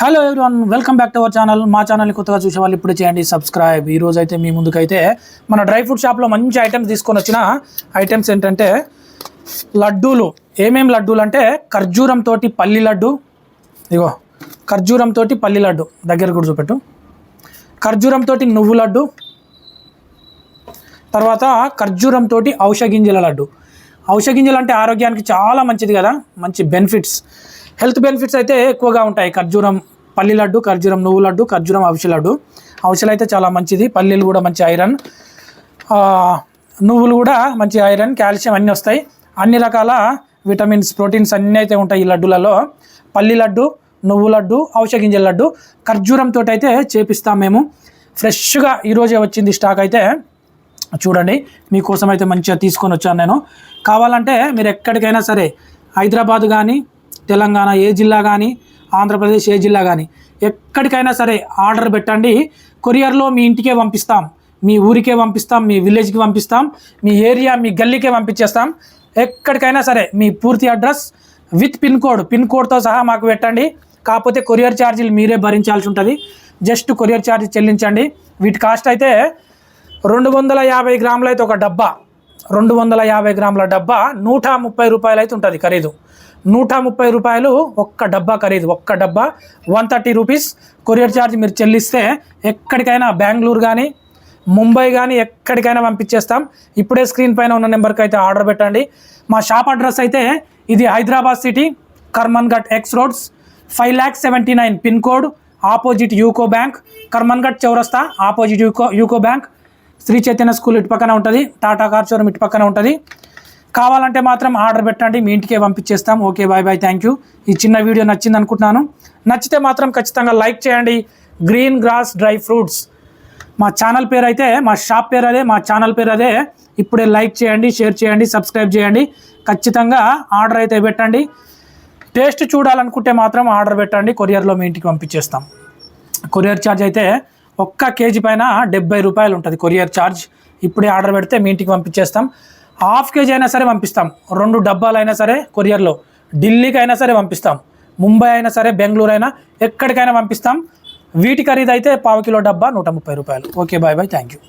Hello everyone, welcome back to our channel. మా ఛానల్ని కొత్తగా చూసే వాళ్ళు ఇప్పుడే చేయండి సబ్స్క్రైబ్. ఈరోజు అయితే మీ ముందుకైతే మన డ్రై ఫ్రూట్ షాప్లో మంచి ఐటమ్స్ తీసుకొని వచ్చిన ఐటమ్స్ ఏంటంటే లడ్డూలు. ఏమేమి లడ్డూలు అంటే ఖర్జూరంతో పల్లి లడ్డు. ఇగో ఖర్జూరంతో పల్లి లడ్డు, దగ్గర కూడా చూపెట్టు. ఖర్జూరంతో నువ్వు లడ్డు, తర్వాత ఖర్జూరంతో ఔషగింజల లడ్డు. ఔషగింజలు అంటే ఆరోగ్యానికి చాలా మంచిది కదా, మంచి బెనిఫిట్స్, హెల్త్ బెనిఫిట్స్ అయితే ఎక్కువగా ఉంటాయి. ఖర్జూరం పల్లి లడ్డు, ఖర్జూరం నువ్వు లడ్డు, ఖర్జూరం అవిసె లడ్డు. అవిసెలు అయితే చాలా మంచిది, పల్లీలు కూడా మంచి ఐరన్, నువ్వులు కూడా మంచి ఐరన్, కాల్షియం అన్నీ వస్తాయి. అన్ని రకాల విటమిన్స్, ప్రోటీన్స్ అన్నీ అయితే ఉంటాయి ఈ లడ్డులలో. పల్లి లడ్డు, నువ్వు లడ్డు, ఔషగింజల లడ్డు ఖర్జూరంతో అయితే చేపిస్తాం మేము. ఫ్రెష్గా ఈరోజే వచ్చింది స్టాక్ అయితే. చూడండి, మీకోసం అయితే మంచిగా తీసుకొని వచ్చాను నేను. కావాలంటే మీరు ఎక్కడికైనా సరే, హైదరాబాద్ కానీ, తెలంగాణ ఏ జిల్లా కానీ, ఆంధ్రప్రదేశ్ ఏ జిల్లా కానీ, ఎక్కడికైనా సరే ఆర్డర్ పెట్టండి. కొరియర్లో మీ ఇంటికే పంపిస్తాం, మీ ఊరికే పంపిస్తాం, మీ విలేజ్కి పంపిస్తాం, మీ ఏరియా మీ గల్లీకే పంపించేస్తాం. ఎక్కడికైనా సరే మీ పూర్తి అడ్రస్ విత్ పిన్ కోడ్తో సహా మాకు పెట్టండి. కాకపోతే కొరియర్ ఛార్జీలు మీరే భరించాల్సి ఉంటుంది. జస్ట్ కొరియర్ ఛార్జ్ చెల్లించండి. వీటి కాస్ట్ అయితే 250 గ్రాములు అయితే ఒక డబ్బా, 250 గ్రాముల డబ్బా 130 రూపాయలు అయితే ఉంటుంది ఖరీదు. 130 రూపాయలు ఒక్క డబ్బా ఖరీదు. ఒక్క డబ్బా 130 రూపీస్. కొరియర్ ఛార్జ్ మీరు చెల్లిస్తే ఎక్కడికైనా, బెంగళూరు కానీ, ముంబై కానీ, ఎక్కడికైనా పంపించేస్తాం. ఇప్పుడే స్క్రీన్ పైన ఉన్న నెంబర్కి అయితే ఆర్డర్ పెట్టండి. మా షాప్ అడ్రస్ అయితే ఇది Hyderabad city, Karman Ghat X roads, 5,79,000 pin code, opposite UCO bank, Karman Ghat చౌరస్తా opposite UCO bank. Sri Chaitanya school ఇటు పక్కన ఉంటుంది, టాటా కార్ షోరూమ్ ఇటు పక్కన ఉంటుంది. కావాలంటే మాత్రం ఆర్డర్ పెట్టండి, మీ ఇంటికే పంపించేస్తాం. Okay, bye bye, thank you. ఈ చిన్న వీడియో నచ్చింది అనుకుంటున్నాను. నచ్చితే మాత్రం ఖచ్చితంగా లైక్ చేయండి. గ్రీన్ గ్రాస్ డ్రై ఫ్రూట్స్ మా ఛానల్ పేరు అయితే, మా షాప్ పేరు అదే, మా ఛానల్ పేరు అదే. ఇప్పుడే లైక్ చేయండి, షేర్ చేయండి, సబ్స్క్రైబ్ చేయండి. ఖచ్చితంగా ఆర్డర్ అయితే పెట్టండి. టేస్ట్ చూడాలనుకుంటే మాత్రం ఆర్డర్ పెట్టండి, కొరియర్లో మీ ఇంటికి పంపించేస్తాం. కొరియర్ ఛార్జ్ అయితే ఒక్క కేజీ పైన 70 రూపాయలు ఉంటుంది కొరియర్ ఛార్జ్. ఇప్పుడే ఆర్డర్ పెడితే మీ ఇంటికి పంపించేస్తాం. హాఫ్ కేజీ అయినా సరే పంపిస్తాం, 2 డబ్బాలు అయినా సరే కొరియర్లో. ఢిల్లీకి అయినా సరే పంపిస్తాం, ముంబై అయినా సరే, బెంగళూరు అయినా, ఎక్కడికైనా పంపిస్తాం. వీటి ఖరీదు అయితే 1/4 కిలో డబ్బా 130 రూపాయలు. Okay, bye bye, thank you.